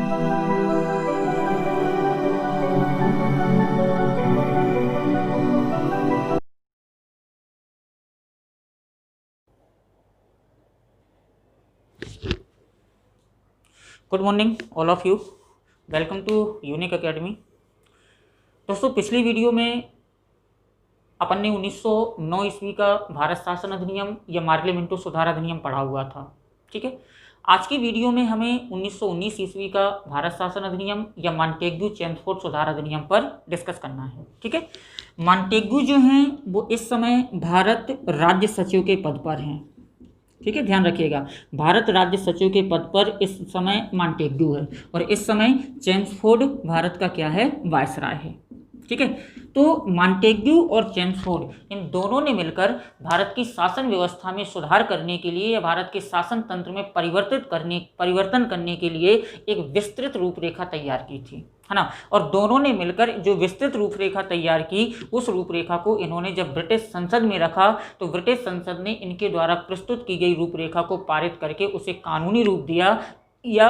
Good morning all of you, welcome to Unique Academy. दोस्तों, पिछली video में अपन ने 1909 ईस्वी का भारत शासन अधिनियम या मार्लियामेंटो सुधार अधिनियम पढ़ा हुआ था। ठीक है, आज की वीडियो में हमें 1919 ईस्वी का भारत शासन अधिनियम या मॉन्टेग्यू-चेम्सफोर्ड सुधार अधिनियम पर डिस्कस करना है। ठीक है, मॉन्टेग्यू जो हैं वो इस समय भारत राज्य सचिव के पद पर हैं। ठीक है, ध्यान रखिएगा, भारत राज्य सचिव के पद पर इस समय मॉन्टेग्यू है और इस समय चेम्सफोर्ड भारत का क्या है, वायसराय है। ठीक है, तो मॉन्टेग्यू और चेम्सफोर्ड इन दोनों ने मिलकर भारत की शासन व्यवस्था में सुधार करने के लिए या भारत के शासन तंत्र में परिवर्तन करने के लिए एक विस्तृत रूपरेखा तैयार की थी, है ना। और दोनों ने मिलकर जो विस्तृत रूपरेखा तैयार की, उस रूपरेखा को इन्होंने जब ब्रिटिश संसद में रखा तो ब्रिटिश संसद ने इनके द्वारा प्रस्तुत की गई रूपरेखा को पारित करके उसे कानूनी रूप दिया या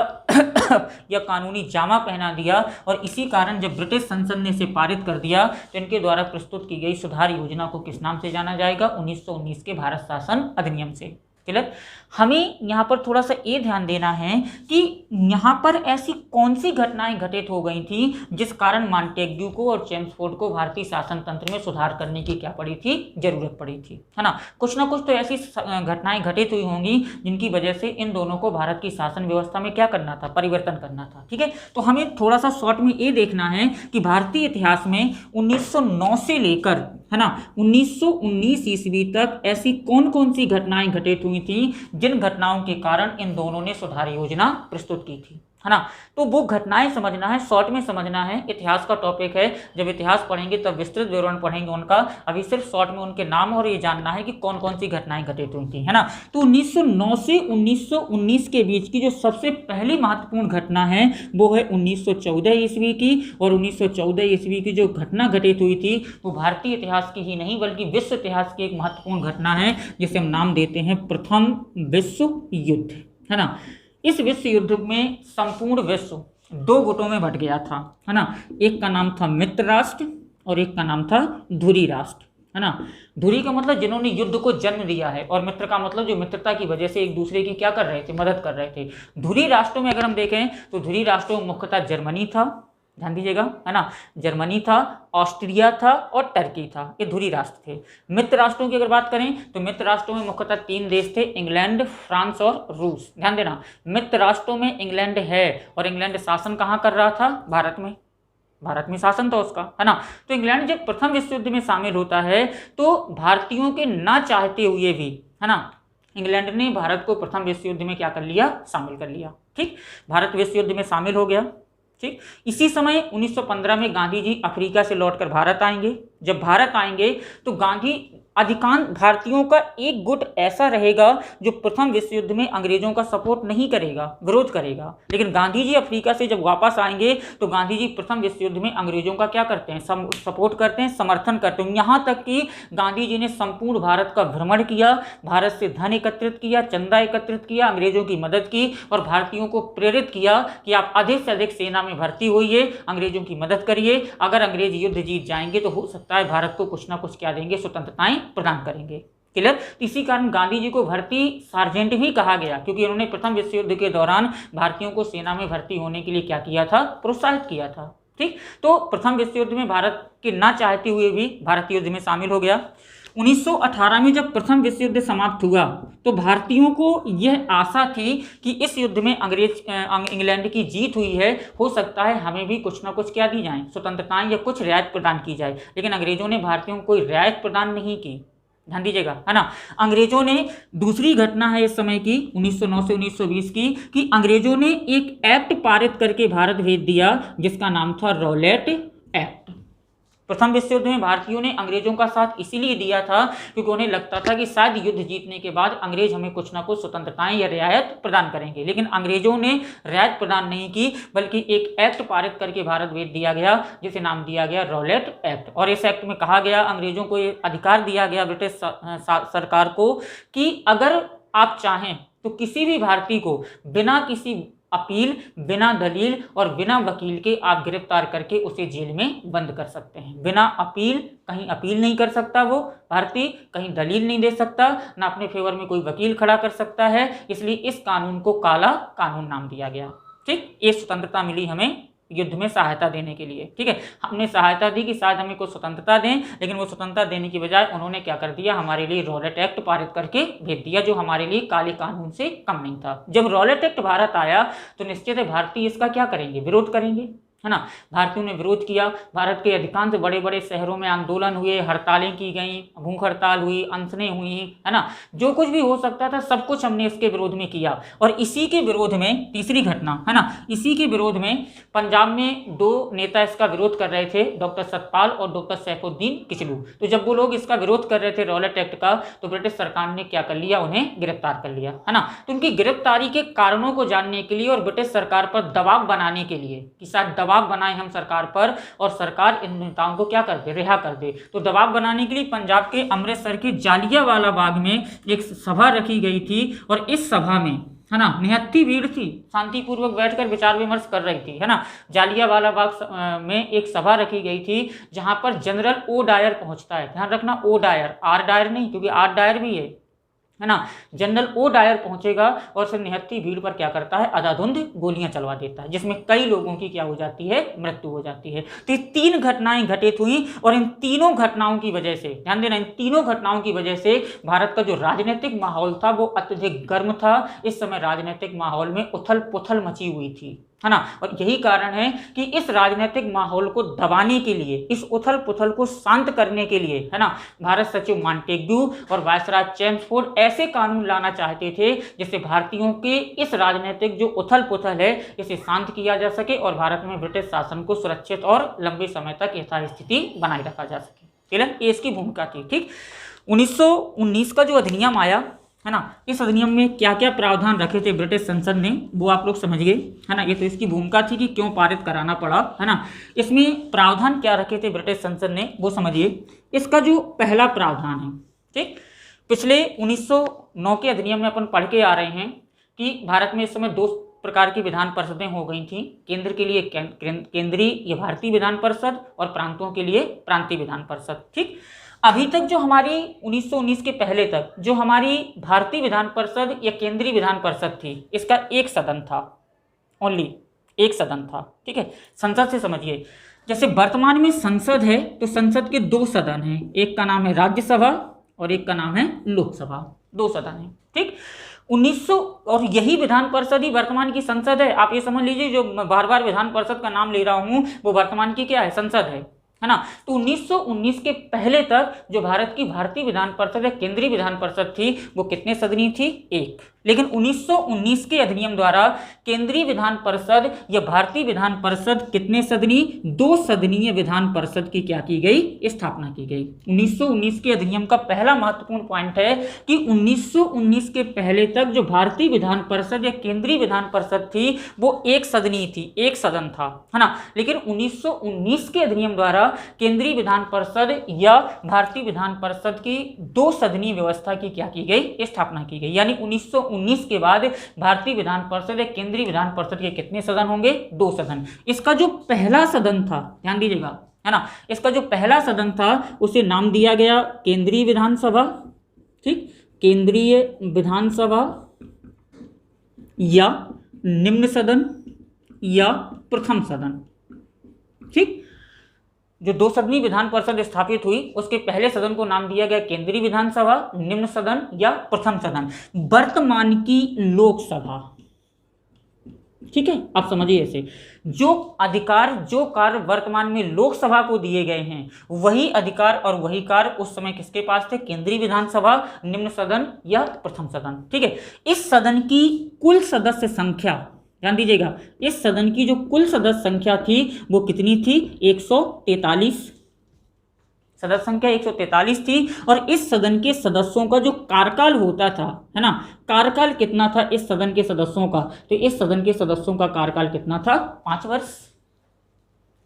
या कानूनी जामा पहना दिया। और इसी कारण जब ब्रिटिश संसद ने इसे पारित कर दिया तो इनके द्वारा प्रस्तुत की गई सुधार योजना को किस नाम से जाना जाएगा, 1919 के भारत शासन अधिनियम से। क्लियर। हमें यहाँ पर थोड़ा सा ये ध्यान देना है कि यहाँ पर ऐसी कौन सी घटनाएं घटित हो गई थी जिस कारण मॉन्टेग्यू को और चेम्सफोर्ड को भारतीय शासन तंत्र में सुधार करने की क्या पड़ी थी, जरूरत पड़ी थी, है ना। कुछ ना कुछ तो ऐसी घटनाएं घटित हुई होंगी जिनकी वजह से इन दोनों को भारत की शासन व्यवस्था में क्या करना था, परिवर्तन करना था। ठीक है, तो हमें थोड़ा सा शॉर्ट में ये देखना है कि भारतीय इतिहास में 1909 से लेकर, है ना, 1919 ईस्वी तक ऐसी कौन कौन सी घटनाएं घटित हुई थी जिन घटनाओं के कारण इन दोनों ने सुधार योजना प्रस्तुत की थी, है ना। तो वो घटनाएं समझना है, शॉर्ट में समझना है। इतिहास का टॉपिक है, जब इतिहास पढ़ेंगे तब विस्तृत विवरण पढ़ेंगे उनका। अभी सिर्फ शॉर्ट में उनके नाम और ये जानना है कि कौन कौन सी घटनाएं घटित हुई थी, है ना। तो 1909 से 1919 के बीच की जो सबसे पहली महत्वपूर्ण घटना है वो है 1914 ईस्वी की। और 1914 ईस्वी की जो घटना घटित हुई थी वो भारतीय इतिहास की ही नहीं बल्कि विश्व इतिहास की एक महत्वपूर्ण घटना है, जिसे हम नाम देते हैं प्रथम विश्व युद्ध, है ना। इस विश्व युद्ध में संपूर्ण विश्व दो गुटों में बंट गया था, है ना। एक का नाम था मित्र राष्ट्र और एक का नाम था धुरी राष्ट्र, है ना। धुरी का मतलब जिन्होंने युद्ध को जन्म दिया है और मित्र का मतलब जो मित्रता की वजह से एक दूसरे की क्या कर रहे थे, मदद कर रहे थे। धुरी राष्ट्रों में अगर हम देखें तो धुरी राष्ट्रों में मुख्यतः जर्मनी था, ध्यान दीजिएगा, है ना, जर्मनी था, ऑस्ट्रिया था और टर्की था, ये धुरी राष्ट्र थे। मित्र राष्ट्रों की अगर बात करें तो मित्र राष्ट्रों में मुख्यतः तीन देश थे, इंग्लैंड, फ्रांस और रूस। ध्यान देना, मित्र राष्ट्रों में इंग्लैंड है और इंग्लैंड शासन कहाँ कर रहा था, भारत में शासन था उसका, है ना। तो इंग्लैंड जब प्रथम विश्व युद्ध में शामिल होता है तो भारतीयों के ना चाहते हुए भी, है ना, इंग्लैंड ने भारत को प्रथम विश्व युद्ध में क्या कर लिया, शामिल कर लिया। ठीक, भारत विश्व युद्ध में शामिल हो गया। ठीक, इसी समय 1915 में गांधी जी अफ्रीका से लौटकर भारत आएंगे। जब भारत आएंगे तो गांधी अधिकांश भारतीयों का एक गुट ऐसा रहेगा जो प्रथम विश्व युद्ध में अंग्रेजों का सपोर्ट नहीं करेगा, विरोध करेगा। लेकिन गांधी जी अफ्रीका से जब वापस आएंगे तो गांधी जी प्रथम विश्व युद्ध में अंग्रेजों का क्या करते हैं, सपोर्ट करते हैं, समर्थन करते हैं। यहाँ तक कि गांधी जी ने संपूर्ण भारत का भ्रमण किया, भारत से धन एकत्रित किया, चंदा एकत्रित किया, अंग्रेजों की मदद की और भारतीयों को प्रेरित किया कि आप अधिक से अधिक सेना में भर्ती होइए, अंग्रेजों की मदद करिए। अगर अंग्रेज युद्ध जीत जाएंगे तो हो सकता है भारत को कुछ ना कुछ क्या देंगे, स्वतंत्रताएं प्रदान करेंगे। क्लियर। इसी कारण गांधी जी को भर्ती सार्जेंट भी कहा गया, क्योंकि उन्होंने प्रथम विश्व युद्ध के दौरान भारतीयों को सेना में भर्ती होने के लिए क्या किया था, प्रोत्साहित किया था। ठीक, तो प्रथम विश्व युद्ध में भारत के ना चाहते हुए भी भारत युद्ध में शामिल हो गया। 1918 में जब प्रथम विश्व युद्ध समाप्त हुआ तो भारतीयों को यह आशा थी कि इस युद्ध में इंग्लैंड की जीत हुई है, हो सकता है हमें भी कुछ ना कुछ क्या दी जाए, स्वतंत्रताएं या कुछ रियायत प्रदान की जाए। लेकिन अंग्रेजों ने भारतीयों को कोई रियायत प्रदान नहीं की, ध्यान दीजिएगा, है ना। अंग्रेजों ने, दूसरी घटना है इस समय की 1909 से 1920 की, कि अंग्रेजों ने एक एक्ट पारित करके भारत भेज दिया जिसका नाम था रॉलेट एक्ट। प्रथम विश्व युद्ध में भारतीयों ने अंग्रेजों का साथ इसीलिए दिया था क्योंकि उन्हें लगता था कि शायद युद्ध जीतने के बाद अंग्रेज हमें कुछ ना कुछ स्वतंत्रताएं या रियायत प्रदान करेंगे। लेकिन अंग्रेजों ने रियायत प्रदान नहीं की, बल्कि एक एक्ट पारित करके भारत भेज दिया गया जिसे नाम दिया गया रॉलेट एक्ट। और इस एक्ट में कहा गया, अंग्रेजों को ये अधिकार दिया गया, ब्रिटिश सरकार को, कि अगर आप चाहें तो किसी भी भारतीय को बिना किसी अपील, बिना दलील और बिना वकील के आप गिरफ्तार करके उसे जेल में बंद कर सकते हैं। बिना अपील, कहीं अपील नहीं कर सकता वो भारतीय, कहीं दलील नहीं दे सकता, ना अपने फेवर में कोई वकील खड़ा कर सकता है। इसलिए इस कानून को काला कानून नाम दिया गया। ठीक, ये स्वतंत्रता मिली हमें युद्ध में सहायता देने के लिए। ठीक है, हमने सहायता दी कि शायद हमें कुछ स्वतंत्रता दें, लेकिन वो स्वतंत्रता देने की बजाय उन्होंने क्या कर दिया, हमारे लिए रॉलेट एक्ट पारित करके भेज दिया, जो हमारे लिए काले कानून से कम नहीं था। जब रॉलेट एक्ट भारत आया तो निश्चित है भारतीय इसका क्या करेंगे, विरोध करेंगे, है ना। भारतीयों ने विरोध किया। भारत के अधिकांश बड़े बड़े शहरों में आंदोलन हुए, हड़तालें की गई, भूख हड़ताल हुई, अनशनें हुई, है ना। जो कुछ भी हो सकता था सब कुछ हमने इसके विरोध में किया। और इसी के विरोध में तीसरी घटना, है ना, इसी के विरोध में पंजाब में दो नेता इसका विरोध कर रहे थे, डॉक्टर सतपाल और डॉक्टर सैफुद्दीन किचलू। तो जब वो लोग इसका विरोध कर रहे थे रॉलेट एक्ट का, तो ब्रिटिश सरकार ने क्या कर लिया, उन्हें गिरफ्तार कर लिया, है ना। तो उनकी गिरफ्तारी के कारणों को जानने के लिए और ब्रिटिश सरकार पर दबाव बनाने के लिए कि शायद दबाव बनाए हम सरकार पर और सरकार इन नेताओं को क्या कर दे, रिहा कर दे, तो दबाव बनाने के लिए पंजाब के अमृतसर के जालियांवाला बाग में एक सभा रखी गई थी। और इस सभा में, है ना, निहत्थी भीड़ थी, शांतिपूर्वक बैठकर विचार विमर्श कर रही थी, है ना। जालियांवाला बाग में एक सभा रखी गई थी जहां पर जनरल ओ डायर पहुंचता है। ध्यान रखना, ओ डायर, आर डायर नहीं, क्योंकि आर डायर भी है ना। जनरल ओ डायर पहुंचेगा और फिर निहत्थी भीड़ पर क्या करता है, अंधाधुंध गोलियां चलवा देता है, जिसमें कई लोगों की क्या हो जाती है, मृत्यु हो जाती है। तो ये तीन घटनाएं घटित हुई और इन तीनों घटनाओं की वजह से, ध्यान देना, इन तीनों घटनाओं की वजह से भारत का जो राजनीतिक माहौल था वो अत्यधिक गर्म था। इस समय राजनीतिक माहौल में उथल पुथल मची हुई थी, है ना। और यही कारण है कि इस राजनीतिक माहौल को दबाने के लिए, इस उथल पुथल को शांत करने के लिए, है ना, भारत सचिव मॉन्टेग्यू और वायसराय चेम्सफोर्ड ऐसे कानून लाना चाहते थे जिससे भारतीयों के इस राजनीतिक जो उथल पुथल है इसे शांत किया जा सके और भारत में ब्रिटिश शासन को सुरक्षित और लंबे समय तक यथास्थिति बनाए रखा जा सके। ठीक, ये इसकी भूमिका थी। ठीक, 1919 का जो अधिनियम आया, है ना, इस अधिनियम में क्या क्या प्रावधान रखे थे ब्रिटिश संसद ने, वो आप लोग समझ गए, है ना। ये तो इसकी भूमिका थी कि क्यों पारित कराना पड़ा, है ना। इसमें प्रावधान क्या रखे थे ब्रिटिश संसद ने, वो समझिए। इसका जो पहला प्रावधान है, ठीक, पिछले 1909 के अधिनियम में अपन पढ़ के आ रहे हैं कि भारत में इस समय दो प्रकार की विधान परिषदें हो गई थी। केंद्र के लिए केंद्रीय या भारतीय विधान परिषद और प्रांतों के लिए प्रांतीय विधान परिषद। ठीक, अभी तक जो हमारी 1919 के पहले तक जो हमारी भारतीय विधान परिषद या केंद्रीय विधान परिषद थी, इसका एक सदन था, ओनली एक सदन था। ठीक है, संसद से समझिए, जैसे वर्तमान में संसद है तो संसद के दो सदन हैं, एक का नाम है राज्यसभा और एक का नाम है लोकसभा, दो सदन है। ठीक, 1900 और यही विधान परिषद ही वर्तमान की संसद है। आप ये समझ लीजिए, जो बार बार विधान परिषद का नाम ले रहा हूं वो वर्तमान की क्या है, संसद है ना। तो 1919 के पहले तक जो भारत की भारतीय विधान परिषद या केंद्रीय विधान परिषद थी वो कितने सदनीय थी, एक। लेकिन 1919 के अधिनियम द्वारा केंद्रीय विधान परिषद या भारतीय विधान परिषद कितने सदनीय, दो सदनीय विधान परिषद की क्या की गई, स्थापना की गई। 1919 के अधिनियम का पहला महत्वपूर्ण पॉइंट है कि 1919 के पहले तक जो भारतीय विधान परिषद या केंद्रीय विधान परिषद थी वो एक सदनीय थी, एक सदन था, है ना। लेकिन 1919 के अधिनियम द्वारा केंद्रीय विधान परिषद या भारतीय विधान परिषद की दो सदनीय व्यवस्था की क्या की गई, स्थापना की गई। यानी 1919 के बाद भारतीय विधान परिषद या केंद्रीय विधान परिषद के कितने सदन होंगे, दो सदन। इसका जो पहला सदन था, ध्यान दीजिएगा, है ना, इसका जो पहला सदन था उसे नाम दिया गया केंद्रीय विधानसभा। ठीक, केंद्रीय विधानसभा या निम्न सदन या प्रथम सदन। ठीक, जो दो सदनीय विधान परिषद स्थापित हुई उसके पहले सदन को नाम दिया गया केंद्रीय विधानसभा, निम्न सदन या प्रथम सदन। वर्तमान की लोकसभा, ठीक है, आप समझिए ऐसे, जो अधिकार जो कार्य वर्तमान में लोकसभा को दिए गए हैं वही अधिकार और वही कार्य उस समय किसके पास थे, केंद्रीय विधानसभा, निम्न सदन या प्रथम सदन। ठीक है, इस सदन की कुल सदस्य संख्या, ध्यान दीजिएगा, इस सदन की जो कुल सदस्य संख्या थी वो कितनी थी, 143 सदस्य संख्या 143 थी। और इस सदन के सदस्यों का जो कार्यकाल होता था, है ना, कार्यकाल कितना था इस सदन के सदस्यों का, तो इस सदन के सदस्यों का कार्यकाल कितना था, 5 वर्ष।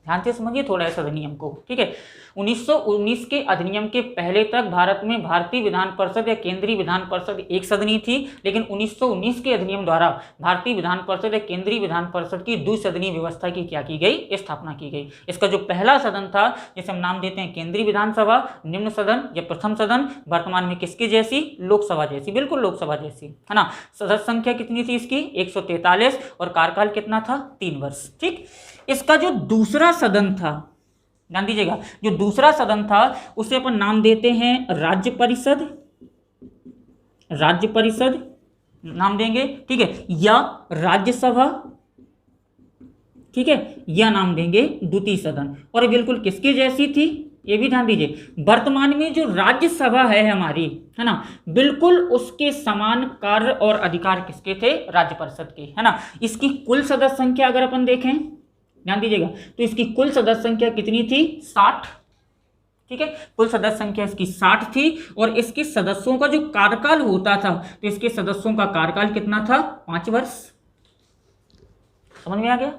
ध्यान से समझिए थोड़ा इस अधिनियम को, ठीक है। 1919 के अधिनियम के पहले तक भारत में भारतीय विधान परिषद या केंद्रीय विधान परिषद एक सदनी थी, लेकिन 1919 के अधिनियम द्वारा भारतीय विधान परिषद या केंद्रीय विधान परिषद की द्विसदनीय व्यवस्था की क्या की गई, स्थापना की गई। इसका जो पहला सदन था, जिसे हम नाम देते हैं केंद्रीय विधानसभा, निम्न सदन या प्रथम सदन, वर्तमान में किसकी जैसी, लोकसभा जैसी, बिल्कुल लोकसभा जैसी, है ना। सदस्य संख्या कितनी थी इसकी, 143, और कार्यकाल कितना था, 3 वर्ष, ठीक। इसका जो दूसरा सदन था, ध्यान दीजिएगा, जो दूसरा सदन था उसे अपन नाम देते हैं राज्य परिषद, राज्य परिषद नाम देंगे, ठीक है, या राज्यसभा, ठीक है, या नाम देंगे द्वितीय सदन। और बिल्कुल किसकी जैसी थी, ये भी ध्यान दीजिए, वर्तमान में जो राज्यसभा है हमारी, है ना, बिल्कुल उसके समान कार्य और अधिकार किसके थे, राज्य परिषद के, है ना। इसकी कुल सदस्य संख्या अगर अपन देखें, ध्यान दीजिएगा, तो इसकी कुल सदस्य संख्या कितनी थी, 60, ठीक है, कुल सदस्य संख्या इसकी 60 थी। और इसके सदस्यों का जो कार्यकाल होता था, तो इसके सदस्यों का कार्यकाल कितना था, 5 वर्ष। समझ में आ गया,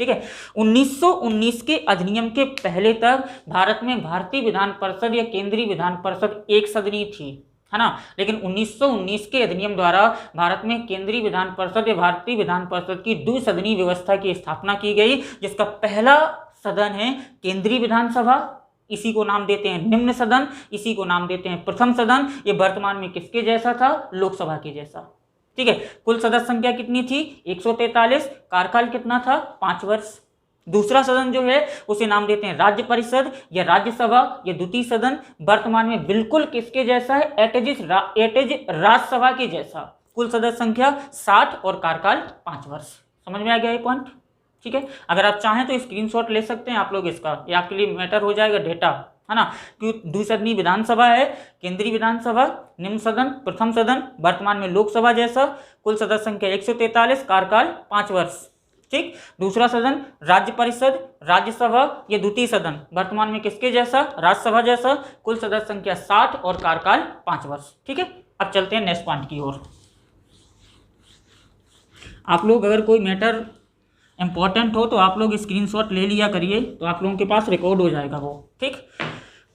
ठीक है। 1919 के अधिनियम के पहले तक भारत में भारतीय विधान परिषद या केंद्रीय विधान परिषद एक सदनी थी, है ना, लेकिन 1919 के अधिनियम द्वारा भारत में केंद्रीय विधान परिषद या भारतीय विधान परिषद की द्विसदनीय व्यवस्था की स्थापना की गई, जिसका पहला सदन है केंद्रीय विधानसभा, इसी को नाम देते हैं निम्न सदन, इसी को नाम देते हैं प्रथम सदन। ये वर्तमान में किसके जैसा था, लोकसभा के जैसा, ठीक है। कुल सदस्य संख्या कितनी थी, 143, कार्यकाल कितना था, 5 वर्ष। दूसरा सदन जो है उसे नाम देते हैं राज्य परिषद या राज्यसभा या द्वितीय सदन, वर्तमान में बिल्कुल किसके जैसा है, एट एज राज्यसभा के जैसा। कुल सदस्य संख्या 60 और कार्यकाल 5 वर्ष। समझ में आ गया ये पॉइंट, ठीक है। अगर आप चाहें तो स्क्रीनशॉट ले सकते हैं आप लोग इसका, ये आपके लिए मैटर हो जाएगा डेटा, है ना। क्योंकि द्विसदनीय विधानसभा है, केंद्रीय विधानसभा, निम्न सदन, प्रथम सदन, वर्तमान में लोकसभा जैसा, कुल सदस्य संख्या 143, कार्यकाल 5 वर्ष, ठीक। दूसरा सदन राज्य परिषद, राज्यसभा या द्वितीय सदन, वर्तमान में किसके जैसा, राज्यसभा जैसा, कुल सदस्य संख्या 60 और कार्यकाल 5 वर्ष, ठीक है। अब चलते हैं नेक्स्ट पॉइंट की ओर। आप लोग अगर कोई मैटर इंपॉर्टेंट हो तो आप लोग स्क्रीनशॉट ले लिया करिए, तो आप लोगों के पास रिकॉर्ड हो जाएगा वो, ठीक।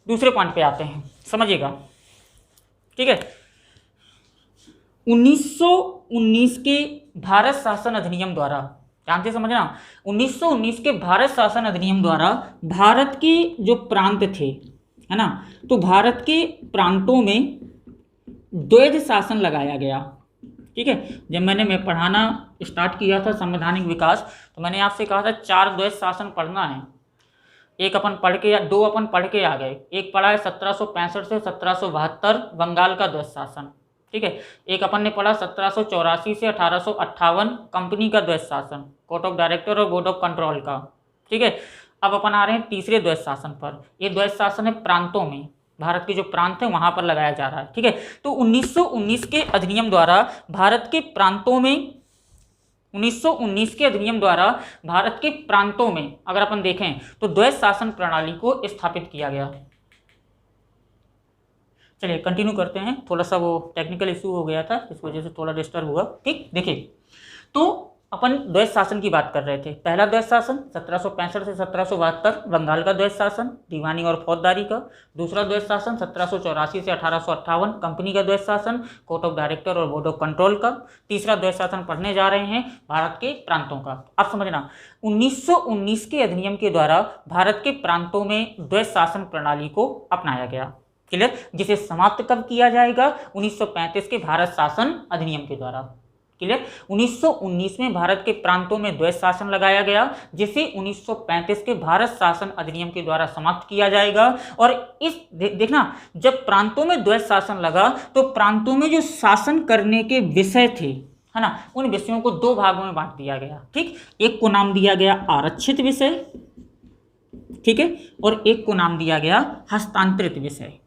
दूसरे पॉइंट पे आते हैं, समझिएगा, ठीक है। 1919 के भारत शासन अधिनियम द्वारा, ध्यान से समझना, 1919 के भारत शासन अधिनियम द्वारा भारत के जो प्रांत थे, है ना, तो भारत के प्रांतों में द्वैध शासन लगाया गया, ठीक है। जब मैं पढ़ाना स्टार्ट किया था संवैधानिक विकास, तो मैंने आपसे कहा था 4 द्वैध शासन पढ़ना है। एक अपन पढ़ के या 2 अपन पढ़ के आ गए। एक पढ़ा है 1765 से 1772 बंगाल का द्वैध शासन, ठीक है। एक अपन ने पढ़ा 1784 से 1858 कंपनी का द्वैध शासन, कोर्ट ऑफ डायरेक्टर और बोर्ड ऑफ कंट्रोल का, ठीक है। अब अपन आ रहे हैं तीसरे द्वैध शासन पर। ये द्वैध शासन है प्रांतों में, भारत के जो प्रांत है वहां पर लगाया जा रहा है, ठीक है। तो 1919 के अधिनियम द्वारा भारत के प्रांतों में, 1919 के अधिनियम द्वारा भारत के प्रांतों में अगर अपन देखें तो द्वैध शासन प्रणाली को स्थापित किया गया। चलिए कंटिन्यू करते हैं, थोड़ा सा वो टेक्निकल इशू हो गया था, इस वजह से थोड़ा डिस्टर्ब हुआ, ठीक। देखिए, तो अपन द्वैध शासन की बात कर रहे थे। पहला द्वैध शासन 1765 से 1772 बंगाल का द्वैध शासन, दीवानी और फौजदारी का। दूसरा द्वैध शासन 1784 से 1858 कंपनी का द्वैध शासन, कोर्ट ऑफ डायरेक्टर और बोर्ड ऑफ कंट्रोल का। तीसरा द्वैध शासन पढ़ने जा रहे हैं भारत के प्रांतों का। अब समझना, 1919 के अधिनियम के द्वारा भारत के प्रांतों में द्वैध शासन प्रणाली को अपनाया गया, क्लियर। जिसे समाप्त कब किया जाएगा, 1935 के भारत शासन अधिनियम के द्वारा, क्लियर। 1919 में भारत के प्रांतों में द्वैध शासन लगाया गया, जिसे 1935 के भारत शासन अधिनियम के द्वारा समाप्त किया जाएगा। और इस देखना, जब प्रांतों में द्वैध शासन लगा तो प्रांतों में जो शासन करने के विषय थे, है ना, उन विषयों को 2 भागों में बांट दिया गया, ठीक। एक को नाम दिया गया आरक्षित विषय, ठीक है, और एक को नाम दिया गया हस्तांतरित विषय।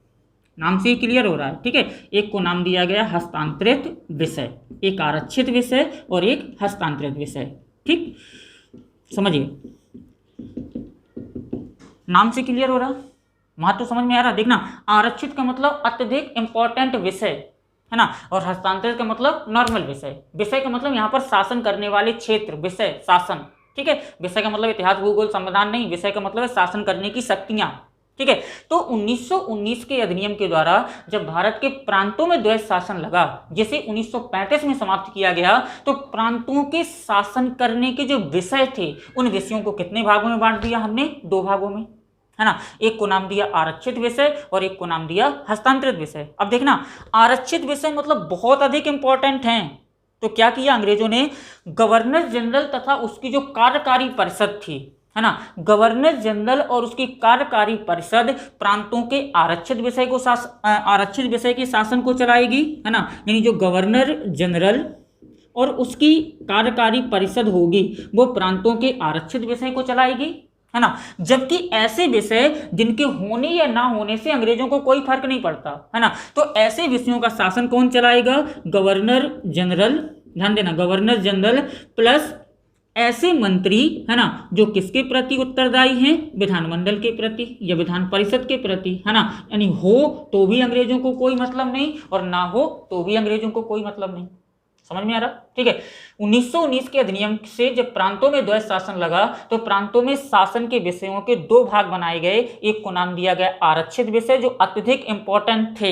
नाम से क्लियर हो रहा है, ठीक है। एक को नाम दिया गया हस्तांतरित विषय, एक आरक्षित विषय और एक हस्तांतरित विषय, ठीक। समझिए, नाम से क्लियर हो रहा, महत्व समझ में आ रहा। देखना, आरक्षित का मतलब अत्यधिक इंपॉर्टेंट विषय, है ना, और हस्तांतरित का मतलब नॉर्मल विषय। विषय का मतलब यहाँ पर शासन करने वाले क्षेत्र, विषय, शासन, ठीक है, विषय का मतलब इतिहास भूगोल संविधान नहीं, विषय का मतलब है शासन करने की शक्तियां। ठीक है, तो 1919 के अधिनियम के द्वारा जब भारत के प्रांतों में द्वैध शासन लगा, जिसे 1935 में समाप्त किया गया, तो प्रांतों के शासन करने के जो विषय थे उन विषयों को कितने भागों में बांट दिया हमने? 2 भागों में, है ना। एक को नाम दिया आरक्षित विषय और एक को नाम दिया हस्तांतरित विषय। अब देखना, आरक्षित विषय मतलब बहुत अधिक इंपॉर्टेंट हैं। तो क्या किया अंग्रेजों ने? गवर्नर जनरल तथा उसकी जो कार्यकारी परिषद थी, है ना, गवर्नर जनरल और उसकी कार्यकारी परिषद प्रांतों के आरक्षित विषय को आरक्षित विषय के शासन को चलाएगी, है ना। यानी जो गवर्नर जनरल और उसकी कार्यकारी परिषद होगी वो प्रांतों के आरक्षित विषय को चलाएगी, है ना। जबकि ऐसे विषय जिनके होने या ना होने से अंग्रेजों को कोई फर्क नहीं पड़ता, है ना, तो ऐसे विषयों का शासन कौन चलाएगा? Governor general. ध्यान देना, गवर्नर जनरल प्लस ऐसे मंत्री, है ना, जो किसके प्रति उत्तरदायी हैं? विधानमंडल के प्रति या विधान परिषद के प्रति, है ना। यानी हो तो भी अंग्रेजों को कोई मतलब नहीं और ना हो तो भी अंग्रेजों को कोई मतलब नहीं। समझ में आ रहा? ठीक है, 1919 के अधिनियम से जब प्रांतों में द्वैध शासन लगा तो प्रांतों में शासन के विषयों के 2 भाग बनाए गए। एक को नाम दिया गया आरक्षित विषय, जो अत्यधिक इंपॉर्टेंट थे,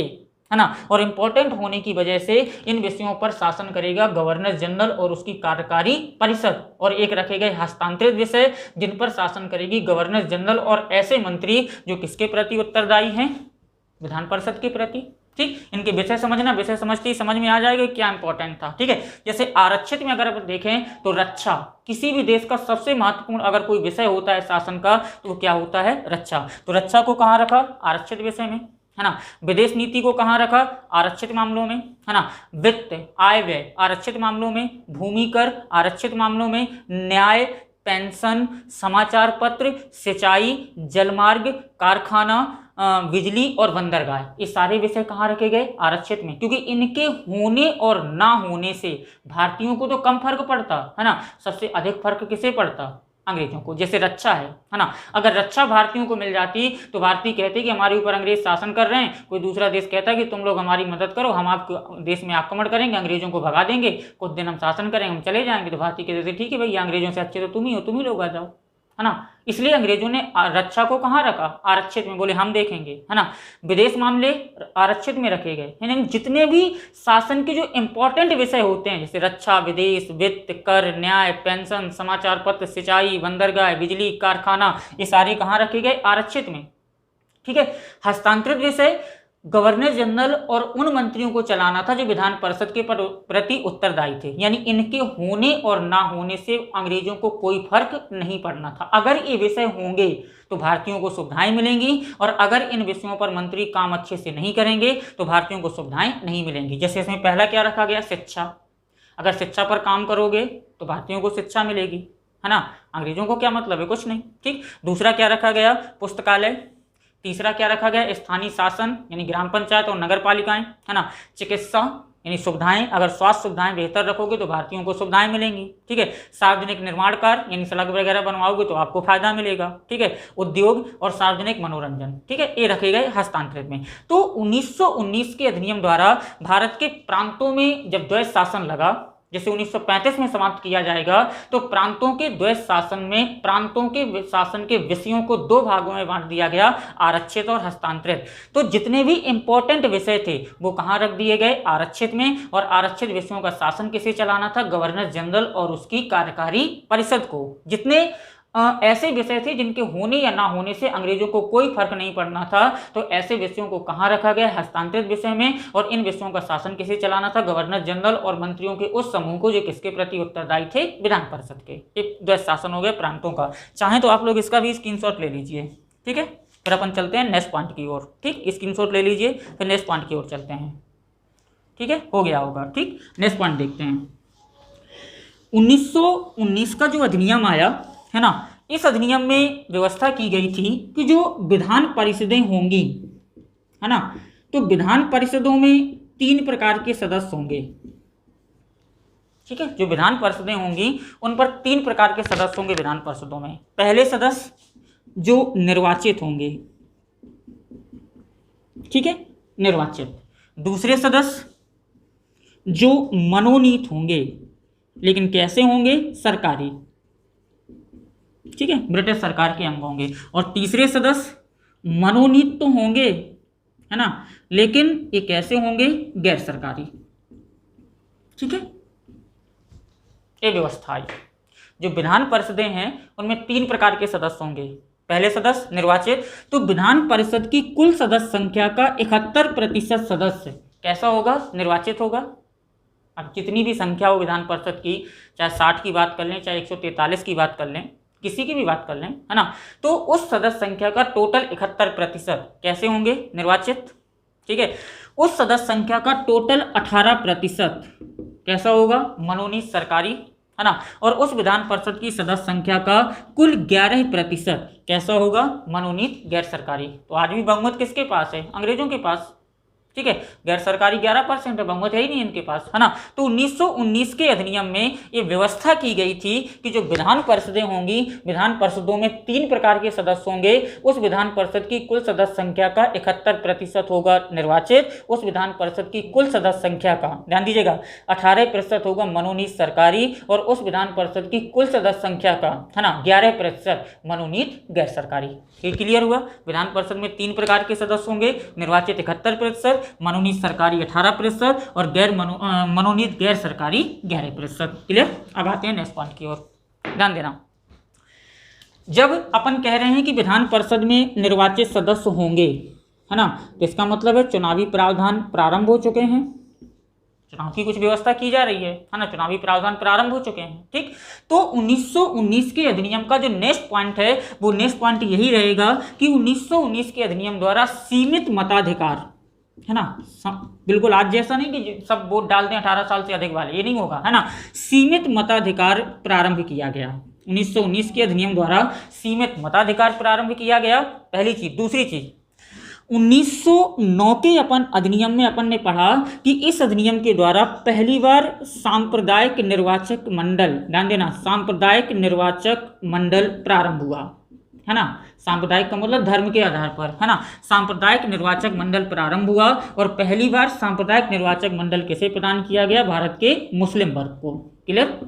है ना, और इंपॉर्टेंट होने की वजह से इन विषयों पर शासन करेगा गवर्नर जनरल और उसकी कार्यकारी परिषद। और एक रखे गए हस्तांतरित विषय, जिन पर शासन करेगी गवर्नर जनरल और ऐसे मंत्री जो किसके प्रति उत्तरदायी हैं? विधान परिषद के प्रति। ठीक, इनके विषय समझना, विषय समझते ही समझ में आ जाएगा क्या इंपॉर्टेंट था। ठीक है, जैसे आरक्षित में अगर आप देखें तो रक्षा, किसी भी देश का सबसे महत्वपूर्ण अगर कोई विषय होता है शासन का तो वो क्या होता है? रक्षा। तो रक्षा को कहाँ रखा? आरक्षित विषय में, है ना। विदेश नीति को कहाँ रखा? आरक्षित मामलों में, है ना। वित्त, आय व्यय आरक्षित मामलों में, भूमि कर आरक्षित मामलों में, न्याय, पेंशन, समाचार पत्र, सिंचाई, जलमार्ग, कारखाना, बिजली और बंदरगाह, ये सारे विषय कहाँ रखे गए? आरक्षित में, क्योंकि इनके होने और ना होने से भारतीयों को तो कम फर्क पड़ता, है ना। सबसे अधिक फर्क किसे पड़ता? अंग्रेजों को। जैसे रक्षा है ना, अगर रक्षा भारतीयों को मिल जाती तो भारतीय कहते कि हमारे ऊपर अंग्रेज शासन कर रहे हैं, कोई दूसरा देश कहता कि तुम लोग हमारी मदद करो, हम आपके देश में आक्रमण करेंगे, अंग्रेजों को भगा देंगे, कुछ दिन हम शासन करेंगे, हम चले जाएंगे। तो भारतीय कहते थे ठीक है भैया, अंग्रेजों से अच्छे तो तुम ही हो, तुम ही लोग आ जाओ, है ना। इसलिए अंग्रेजों ने रक्षा को कहाँ रखा? आरक्षित में, बोले हम देखेंगे, है ना। विदेश मामले आरक्षित में रखे गए, यानी जितने भी शासन के जो इंपॉर्टेंट विषय होते हैं जैसे रक्षा, विदेश, वित्त, कर, न्याय, पेंशन, समाचार पत्र, सिंचाई, बंदरगाह, बिजली, कारखाना, ये सारे कहाँ रखे गए? आरक्षित में। ठीक है, हस्तांतरित विषय गवर्नर जनरल और उन मंत्रियों को चलाना था जो विधान परिषद के प्रति उत्तरदायी थे, यानी इनके होने और ना होने से अंग्रेजों को कोई फर्क नहीं पड़ना था। अगर ये विषय होंगे तो भारतीयों को सुविधाएं मिलेंगी और अगर इन विषयों पर मंत्री काम अच्छे से नहीं करेंगे तो भारतीयों को सुविधाएं नहीं मिलेंगी। जैसे इसमें पहला क्या रखा गया? शिक्षा। अगर शिक्षा पर काम करोगे तो भारतीयों को शिक्षा मिलेगी, है ना। अंग्रेजों को क्या मतलब है? कुछ नहीं। ठीक, दूसरा क्या रखा गया? पुस्तकालय। तीसरा क्या रखा गया? स्थानीय शासन यानी ग्राम पंचायत और नगर पालिकाएं, है ना। चिकित्सा यानी सुविधाएं, अगर स्वास्थ्य सुविधाएं बेहतर रखोगे तो भारतीयों को सुविधाएं मिलेंगी। ठीक है, सार्वजनिक निर्माण कार्य यानी सड़क वगैरह बनवाओगे तो आपको फायदा मिलेगा। ठीक है, उद्योग और सार्वजनिक मनोरंजन, ठीक है, ये रखे गए हस्तांतरित में। तो 1919 के अधिनियम द्वारा भारत के प्रांतों में जब द्वैध शासन लगा, जैसे 1935 में समाप्त किया जाएगा, तो प्रांतों के द्वैध शासन में प्रांतों के शासन के विषयों को 2 भागों में बांट दिया गया, आरक्षित और हस्तांतरित। तो जितने भी इंपॉर्टेंट विषय थे वो कहाँ रख दिए गए? आरक्षित में। और आरक्षित विषयों का शासन किसे चलाना था? गवर्नर जनरल और उसकी कार्यकारी परिषद को। जितने ऐसे विषय थे जिनके होने या ना होने से अंग्रेजों को कोई फर्क नहीं पड़ना था, तो ऐसे विषयों को कहाँ रखा गया? हस्तांतरित विषय में। और इन विषयों का शासन किसे चलाना था? गवर्नर जनरल और मंत्रियों के उस समूह को जो किसके प्रति उत्तरदायी थे? विधान परिषद के। एक द्वैध शासन हो गया प्रांतों का। चाहे तो आप लोग इसका भी स्क्रीनशॉट ले लीजिए। ठीक है, फिर अपन चलते हैं नेक्स्ट पॉइंट की ओर। ठीक, स्क्रीनशॉट ले लीजिए, फिर नेक्स्ट पॉइंट की ओर चलते हैं। ठीक है, हो गया होगा। ठीक, नेक्स्ट पॉइंट देखते हैं। 1919 का जो अधिनियम आया, है ना, इस अधिनियम में व्यवस्था की गई थी कि जो विधान परिषदें होंगी, है ना, तो विधान परिषदों में 3 प्रकार के सदस्य होंगे। ठीक है, जो विधान परिषदें होंगी उन पर 3 प्रकार के सदस्य होंगे विधान परिषदों में। पहले सदस्य जो निर्वाचित होंगे, ठीक है, निर्वाचित। दूसरे सदस्य जो मनोनीत होंगे, लेकिन कैसे होंगे? सरकारी। ठीक है, ब्रिटिश सरकार के अंग होंगे। और तीसरे सदस्य मनोनीत तो होंगे, है ना, लेकिन ये कैसे होंगे, गैर सरकारी। ठीक है, ये व्यवस्था है। जो विधान परिषदें हैं उनमें 3 प्रकार के सदस्य होंगे। पहले सदस्य निर्वाचित, तो विधान परिषद की कुल सदस्य संख्या का 71% सदस्य कैसा होगा, निर्वाचित होगा। अब जितनी भी संख्या हो विधान परिषद की, चाहे 60 की बात कर लें, चाहे 143 की बात कर लें, किसी की भी बात कर लें, है ना, तो उस सदस्य संख्या का टोटल 71% कैसे होंगे, निर्वाचित। ठीक है, उस सदस्य संख्या का टोटल 18% कैसा होगा, मनोनीत सरकारी, है ना, और उस विधान परिषद की सदस्य संख्या का कुल 11% कैसा होगा, मनोनीत गैर सरकारी। तो आज भी बहुमत किसके पास है, अंग्रेजों के पास। ठीक है, गैर सरकारी 11% है, बहुमत है ही नहीं इनके पास, है ना। तो 1919 के अधिनियम में ये व्यवस्था की गई थी कि जो विधान परिषदें होंगी, विधान परिषदों में 3 प्रकार के सदस्य होंगे। उस विधान परिषद की कुल सदस्य संख्या का 71% होगा निर्वाचित, उस विधान परिषद की कुल सदस्य संख्या का, ध्यान दीजिएगा, 18% होगा मनोनीत सरकारी, और उस विधान परिषद की कुल सदस्य संख्या का, है ना, 11% मनोनीत गैर सरकारी। ये क्लियर हुआ। विधान परिषद में 3 प्रकार के सदस्य होंगे, निर्वाचित 71%, मनोनीत सरकारी 18% और मनोनीत गैर सरकारी 11%। क्लियर। अब आते हैं नेक्स्ट पॉइंट की ओर, ध्यान देना। जब अपन कह रहे हैं कि विधान परिषद में निर्वाचित सदस्य होंगे, है ना, तो इसका मतलब है चुनावी प्रावधान प्रारंभ हो चुके हैं, चुनाव की कुछ व्यवस्था की जा रही है ना, चुनावी प्रावधान प्रारंभ हो चुके हैं। ठीक, तो 1919 के अधिनियम का जो नेक्स्ट पॉइंट है, वो नेक्स्ट पॉइंट यही रहेगा कि 1919 के अधिनियम द्वारा सीमित मताधिकार, है ना, बिल्कुल आज जैसा नहीं कि सब वोट डाल दें 18 साल से अधिक वाले, ये नहीं होगा, है ना, सीमित मताधिकार प्रारंभ किया गया। 1919 के अधिनियम द्वारा सीमित मताधिकार प्रारंभ किया गया, पहली चीज। दूसरी चीज, 1909 के अपन अधिनियम में अपन ने पढ़ा कि इस अधिनियम के द्वारा पहली बार सांप्रदायिक निर्वाचक मंडल, ध्यान देना, सांप्रदायिक निर्वाचक मंडल प्रारंभ हुआ, है ना, सांप्रदायिक का मतलब धर्म के आधार पर, है ना, सांप्रदायिक निर्वाचक मंडल प्रारंभ हुआ। और पहली बार सांप्रदायिक निर्वाचक मंडल किसे प्रदान किया गया, भारत के मुस्लिम वर्ग को। क्लियर,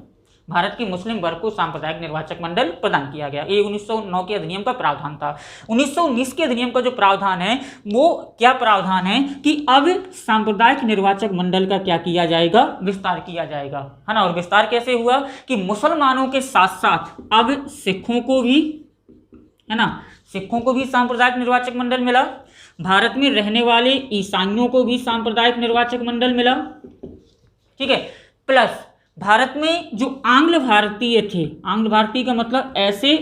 भारत के मुस्लिम वर्ग को सांप्रदायिक निर्वाचक मंडल प्रदान किया गया। ये 1909 के अधिनियम का प्रावधान था। 1919 के अधिनियम का जो प्रावधान है वो क्या प्रावधान है कि अब सांप्रदायिक निर्वाचक मंडल का क्या किया जाएगा, विस्तार किया जाएगा, है ना। और विस्तार कैसे हुआ कि मुसलमानों के साथ साथ अब सिखों को भी, है ना, सिखों को भी सांप्रदायिक निर्वाचक मंडल मिला। भारत में रहने वाले ईसाइयों को भी सांप्रदायिक निर्वाचक मंडल मिला। ठीक है, प्लस भारत में जो आंग्ल भारतीय थे, आंग्ल भारतीय का मतलब ऐसे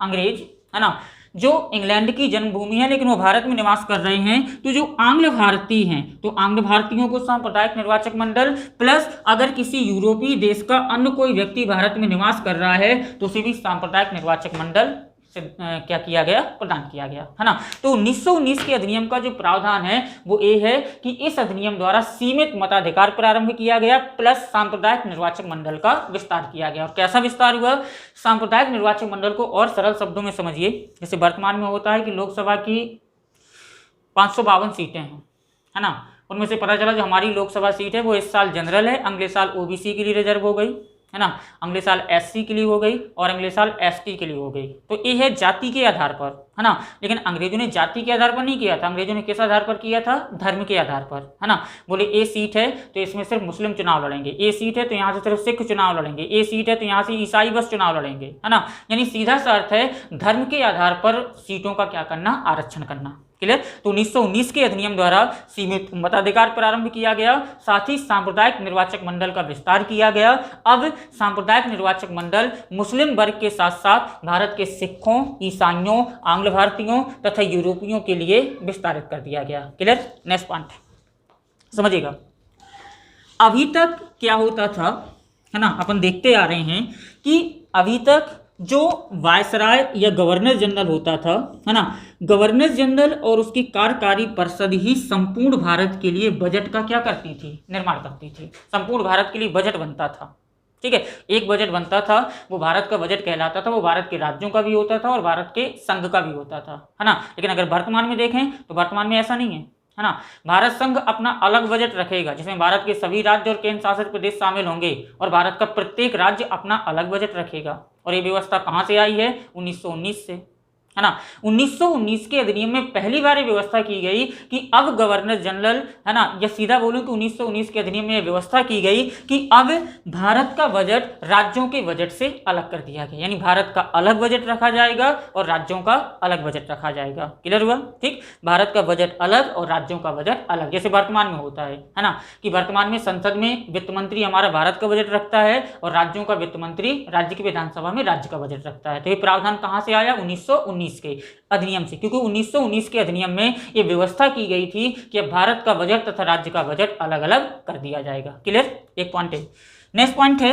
अंग्रेज, है ना, जो इंग्लैंड की जन्मभूमि है लेकिन वो भारत में निवास कर रहे हैं, तो जो आंग्ल भारतीय हैं, तो आंग्ल भारतीयों को सांप्रदायिक निर्वाचक मंडल, प्लस अगर किसी यूरोपीय देश का अन्य कोई व्यक्ति भारत में निवास कर रहा है तो उसे भी सांप्रदायिक निर्वाचक मंडल से क्या किया गया, प्रदान किया गया, है ना। तो 1919 के अधिनियम का जो प्रावधान है वो ये है कि इस अधिनियम द्वारा सीमित मताधिकार प्रारंभ किया गया, प्लस सांप्रदायिक निर्वाचक मंडल का विस्तार किया गया। और कैसा विस्तार हुआ, सांप्रदायिक निर्वाचक मंडल को और सरल शब्दों में समझिए, जैसे वर्तमान में होता है कि लोकसभा की 552 सीटें हैं, है ना, उनमें से पता चला जो हमारी लोकसभा सीट है वो इस साल जनरल है, अगले साल ओबीसी के लिए रिजर्व हो गई, है ना, अगले साल एससी के लिए हो गई और अगले साल एसटी के लिए हो गई। तो ये है जाति के आधार पर, है ना। लेकिन अंग्रेजों ने जाति के आधार पर नहीं किया था, अंग्रेजों ने किस आधार पर किया था, धर्म के आधार पर, है ना। बोले ए सीट है तो इसमें सिर्फ मुस्लिम चुनाव लड़ेंगे, ए सीट है तो यहाँ से सिर्फ सिख चुनाव लड़ेंगे, ए सीट है तो यहाँ से ईसाई बस चुनाव लड़ेंगे, है ना। यानी सीधा सा अर्थ है धर्म के आधार पर सीटों का क्या करना, आरक्षण करना। क्लियर। तो 1919 के अधिनियम द्वारा सीमित मताधिकार प्रारंभ किया गया, साथ ही सांप्रदायिक निर्वाचक मंडल का विस्तार किया गया। अब सांप्रदायिक निर्वाचक मंडल मुस्लिम वर्ग के साथ साथ भारत के सिखों, ईसाइयों, आंग्ल भारतीयों तथा यूरोपियों के लिए विस्तारित कर दिया गया। क्लियर। नेक्स्ट पॉइंट समझिएगा। अभी तक क्या होता था, है ना, अपन देखते आ रहे हैं कि अभी तक जो वायसराय या गवर्नर जनरल होता था, है ना, गवर्नर जनरल और उसकी कार्यकारी परिषद ही संपूर्ण भारत के लिए बजट का क्या करती थी, निर्माण करती थी। संपूर्ण भारत के लिए बजट बनता था। ठीक है, एक बजट बनता था, वो भारत का बजट कहलाता था, वो भारत के राज्यों का भी होता था और भारत के संघ का भी होता था, है ना। लेकिन अगर वर्तमान में देखें तो वर्तमान में ऐसा नहीं है ना। भारत संघ अपना अलग बजट रखेगा जिसमें भारत के सभी राज्य और केंद्र शासित प्रदेश शामिल होंगे और भारत का प्रत्येक राज्य अपना अलग बजट रखेगा, और ये व्यवस्था कहाँ से आई है? 1919 से, है ना। 1919 के अधिनियम में पहली बार ये व्यवस्था की गई कि अब गवर्नर जनरल, है ना, या सीधा बोलूं कि 1919 के अधिनियम में यह व्यवस्था की गई कि अब भारत का बजट राज्यों के बजट से अलग कर दिया गया, यानी भारत का अलग बजट रखा जाएगा और राज्यों का अलग बजट रखा जाएगा। क्लियर हुआ? ठीक, भारत का बजट अलग और राज्यों का बजट अलग, जैसे वर्तमान में होता है ना, कि वर्तमान में संसद में वित्त मंत्री हमारा भारत का बजट रखता है और राज्यों का वित्त मंत्री राज्य की विधानसभा में राज्य का बजट रखता है। तो ये प्रावधान कहाँ से आया? 1919 के अधिनियम से, क्योंकि 1919 के अधिनियम में ये व्यवस्था की गई थी कि अब भारत का बजट तथा राज्य का बजट अलग अलग कर दिया जाएगा। क्लियर? एक पॉइंट है। नेक्स्ट पॉइंट है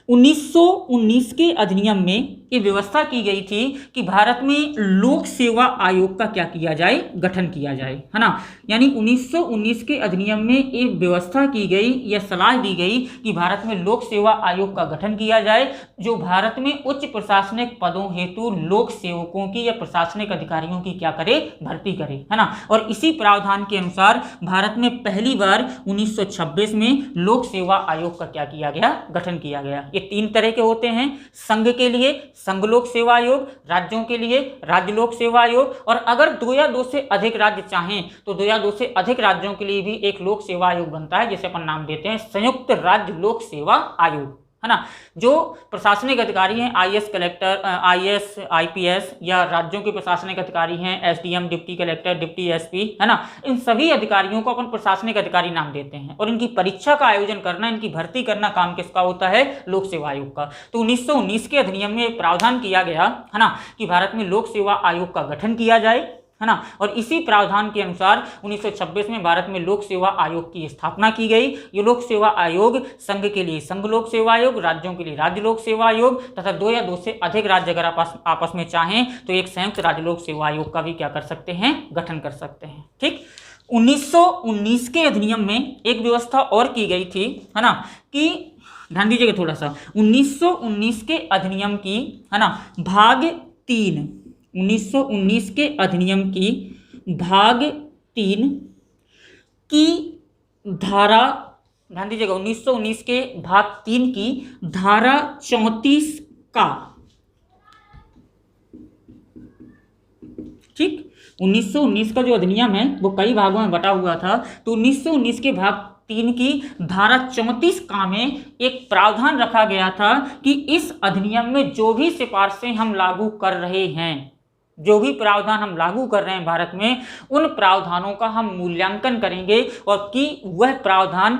1919 के अधिनियम में ये व्यवस्था की गई थी कि भारत में लोक सेवा आयोग का क्या किया जाए? गठन किया जाए, है ना। यानी 1919 के अधिनियम में ये व्यवस्था की गई या सलाह दी गई कि भारत में लोक सेवा आयोग का गठन किया जाए, जो भारत में उच्च प्रशासनिक पदों हेतु लोक सेवकों की या प्रशासनिक अधिकारियों की क्या करे? भर्ती करे, है ना। और इसी प्रावधान के अनुसार भारत में पहली बार 1926 में लोक सेवा आयोग का क्या किया गया? गठन किया गया। ये 3 तरह के होते हैं, संघ के लिए संघ लोक सेवा आयोग, राज्यों के लिए राज्य लोक सेवा आयोग, और अगर 2 या 2 से अधिक राज्य चाहें तो 2 या 2 से अधिक राज्यों के लिए भी एक लोक सेवा आयोग बनता है, जिसे अपन नाम देते हैं संयुक्त राज्य लोक सेवा आयोग, है ना। जो प्रशासनिक अधिकारी हैं आईएएस कलेक्टर, आईएएस आईपीएस, या राज्यों के प्रशासनिक अधिकारी हैं SDM, deputy collector, deputy SP, है ना, इन सभी अधिकारियों को अपन प्रशासनिक अधिकारी नाम देते हैं। और इनकी परीक्षा का आयोजन करना, इनकी भर्ती करना काम किसका होता है? लोक सेवा आयोग का। तो 1919 के अधिनियम में प्रावधान किया गया, है ना, कि भारत में लोक सेवा आयोग का गठन किया जाए, है ना। और इसी प्रावधान के अनुसार 1926 में भारत में लोक सेवा आयोग की स्थापना की गई। ये लोक सेवा आयोग संघ के लिए संघ लोक सेवा आयोग, राज्यों के लिए राज्य लोक सेवा आयोग, तथा 2 या 2 से अधिक राज्य अगर आपस में चाहें तो एक संयुक्त राज्य लोक सेवा आयोग का भी क्या कर सकते हैं? गठन कर सकते हैं। ठीक, 1919 के अधिनियम में एक व्यवस्था और की गई थी, है ना, कि ध्यान दीजिएगा थोड़ा सा, 1919 के अधिनियम की, है ना, भाग 3, 1919 के अधिनियम की भाग 3 की धारा, ध्यान दीजिएगा, 1919 के भाग 3 की धारा 34 का, ठीक, 1919 का जो अधिनियम है वो कई भागों में बटा हुआ था। तो 1919 के भाग 3 की धारा 34 का में एक प्रावधान रखा गया था कि इस अधिनियम में जो भी सिफारिशें हम लागू कर रहे हैं, जो भी प्रावधान हम लागू कर रहे हैं भारत में, उन प्रावधानों का हम मूल्यांकन करेंगे और कि वह प्रावधान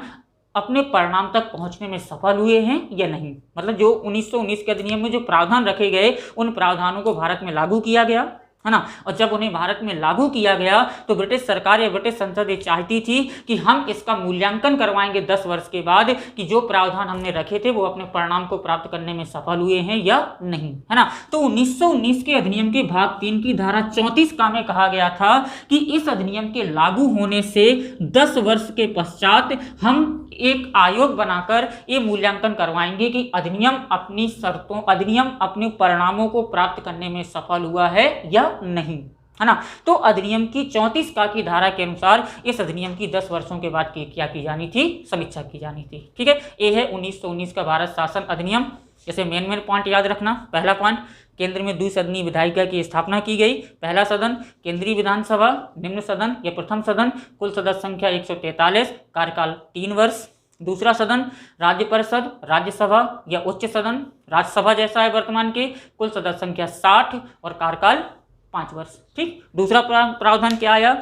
अपने परिणाम तक पहुंचने में सफल हुए हैं या नहीं। मतलब जो 1919 के अधिनियम में जो प्रावधान रखे गए, उन प्रावधानों को भारत में लागू किया गया, है ना। और जब उन्हें भारत में लागू किया गया तो ब्रिटिश सरकार या ब्रिटिश संसद ये चाहती थी कि हम इसका मूल्यांकन करवाएंगे 10 वर्ष के बाद कि जो प्रावधान हमने रखे थे वो अपने परिणाम को प्राप्त करने में सफल हुए हैं या नहीं, है ना। तो 1919 के अधिनियम के भाग 3 की धारा 34 का में कहा गया था कि इस अधिनियम के लागू होने से 10 वर्ष के पश्चात हम एक आयोग बनाकर ये मूल्यांकन करवाएंगे कि अधिनियम अपनी शर्तों, अधिनियम अपने परिणामों को प्राप्त करने में सफल हुआ है या नहीं, है ना। तो अधिनियम की 34 का की धारा के अनुसार इस अधिनियम की 10 वर्षों के बाद क्या की जानी थी? समीक्षा की जानी थी। ठीक है, ये है 1919 का भारत शासन अधिनियम। जैसे मेन पॉइंट याद रखना। पहला पॉइंट, केंद्र में द्विसदनीय विधायिका की स्थापना की गई। पहला सदन केंद्रीय विधानसभा, निम्न सदन या प्रथम सदन, कुल सदस्य संख्या 143, कार्यकाल 3 वर्ष। दूसरा सदन राज्य परिषद, राज्यसभा या उच्च सदन, राज्यसभा जैसा है वर्तमान के, कुल सदस्य संख्या 60 और कार्यकाल 5 वर्ष। ठीक, दूसरा प्रावधान क्या आया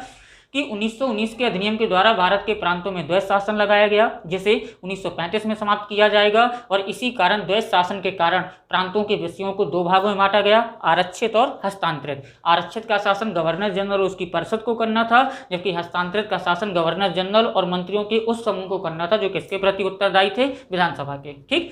कि 1919 के अधिनियम के द्वारा भारत के प्रांतों में द्वैध शासन लगाया गया, जिसे 1935 में समाप्त किया जाएगा। और इसी कारण द्वैध शासन के कारण प्रांतों के विषयों को 2 भागों में बांटा गया, आरक्षित और हस्तांतरित। आरक्षित का शासन गवर्नर जनरल और उसकी परिषद को करना था, जबकि हस्तांतरित का शासन गवर्नर जनरल और मंत्रियों के उस समूह को करना था जो किसके प्रति उत्तरदायी थे? विधानसभा के। ठीक,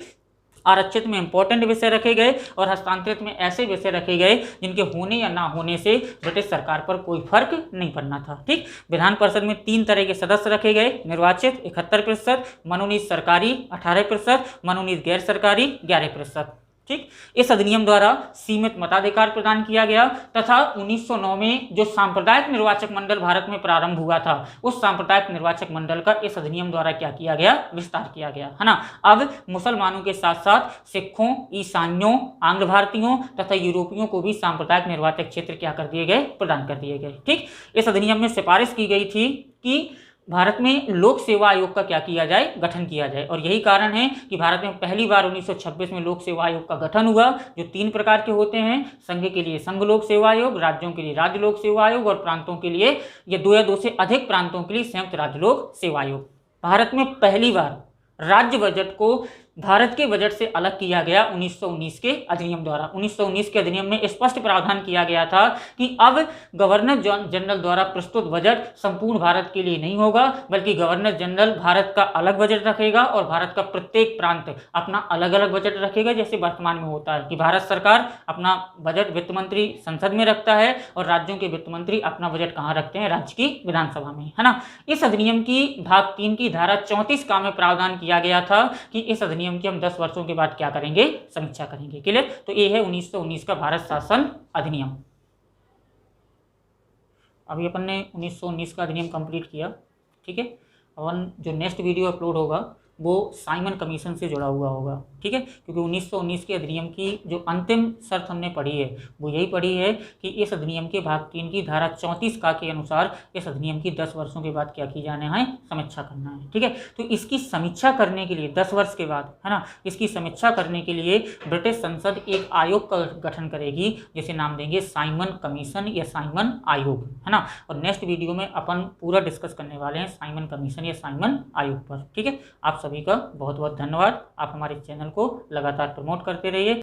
आरक्षित में इंपॉर्टेंट विषय रखे गए और हस्तांतरित में ऐसे विषय रखे गए जिनके होने या ना होने से ब्रिटिश सरकार पर कोई फर्क नहीं पड़ना था। ठीक, विधान परिषद में 3 तरह के सदस्य रखे गए, निर्वाचित 71%, मनोनीत सरकारी 18%, मनोनीत गैर सरकारी 11%। ठीक। इस अधिनियम द्वारा सीमित मताधिकार प्रदान किया गया तथा 1909 में जो सांप्रदायिक निर्वाचक मंडल भारत में प्रारंभ हुआ था, उस सांप्रदायिक निर्वाचक मंडल का इस अधिनियम द्वारा क्या किया गया, विस्तार किया गया, है ना। अब मुसलमानों के साथ साथ सिखों, ईसाइयों, आंग्ल भारतीयों तथा यूरोपियों को भी सांप्रदायिक निर्वाचक क्षेत्र क्या कर दिए गए, प्रदान कर दिए गए। ठीक। इस अधिनियम में सिफारिश की गई थी कि भारत में लोक सेवा आयोग का क्या किया जाए, गठन किया जाए। और यही कारण है कि भारत में पहली बार 1926 में लोक सेवा आयोग का गठन हुआ, जो 3 प्रकार के होते हैं। संघ के लिए संघ लोक सेवा आयोग, राज्यों के लिए राज्य लोक सेवा आयोग और प्रांतों के लिए या 2 या 2 से अधिक प्रांतों के लिए संयुक्त राज्य लोक सेवा आयोग। भारत में पहली बार राज्य बजट को भारत के बजट से अलग किया गया 1919 के अधिनियम द्वारा। 1919 के अधिनियम में स्पष्ट प्रावधान किया गया था कि अब गवर्नर जनरल द्वारा प्रस्तुत बजट संपूर्ण भारत के लिए नहीं होगा, बल्कि गवर्नर जनरल भारत का अलग बजट रखेगा और भारत का प्रत्येक प्रांत अपना अलग अलग बजट रखेगा। जैसे वर्तमान में होता है कि भारत सरकार अपना बजट वित्त मंत्री संसद में रखता है और राज्यों के वित्त मंत्री अपना बजट कहाँ रखते हैं, राज्य की विधानसभा में, है ना। इस अधिनियम की भाग 3 की धारा 34 का में प्रावधान किया गया था कि इस अधिनियम की हम 10 वर्षों के बाद क्या करेंगे, समीक्षा करेंगे। क्लियर। तो ये है 1919 का भारत शासन अधिनियम। अभी अपन ने 1919 का अधिनियम कंप्लीट किया, ठीक है। अपन जो नेक्स्ट वीडियो अपलोड होगा वो साइमन कमीशन से जुड़ा हुआ होगा, ठीक है। क्योंकि 1919 के अधिनियम की जो अंतिम शर्त हमने पढ़ी है वो यही पढ़ी है कि इस अधिनियम के भाग 3 की धारा 34 का के अनुसार इस अधिनियम की 10 वर्षों के बाद क्या की जाने है, समीक्षा करना है, ठीक है। तो इसकी समीक्षा करने के लिए 10 वर्ष के बाद, है ना, इसकी समीक्षा करने के लिए ब्रिटिश संसद एक आयोग का गठन करेगी, जिसे नाम देंगे साइमन कमीशन या साइमन आयोग, है ना। और नेक्स्ट वीडियो में अपन पूरा डिस्कस करने वाले हैं साइमन कमीशन या साइमन आयोग पर, ठीक है। आप सभी का बहुत बहुत धन्यवाद। आप हमारे चैनल को लगातार प्रमोट करते रहिए।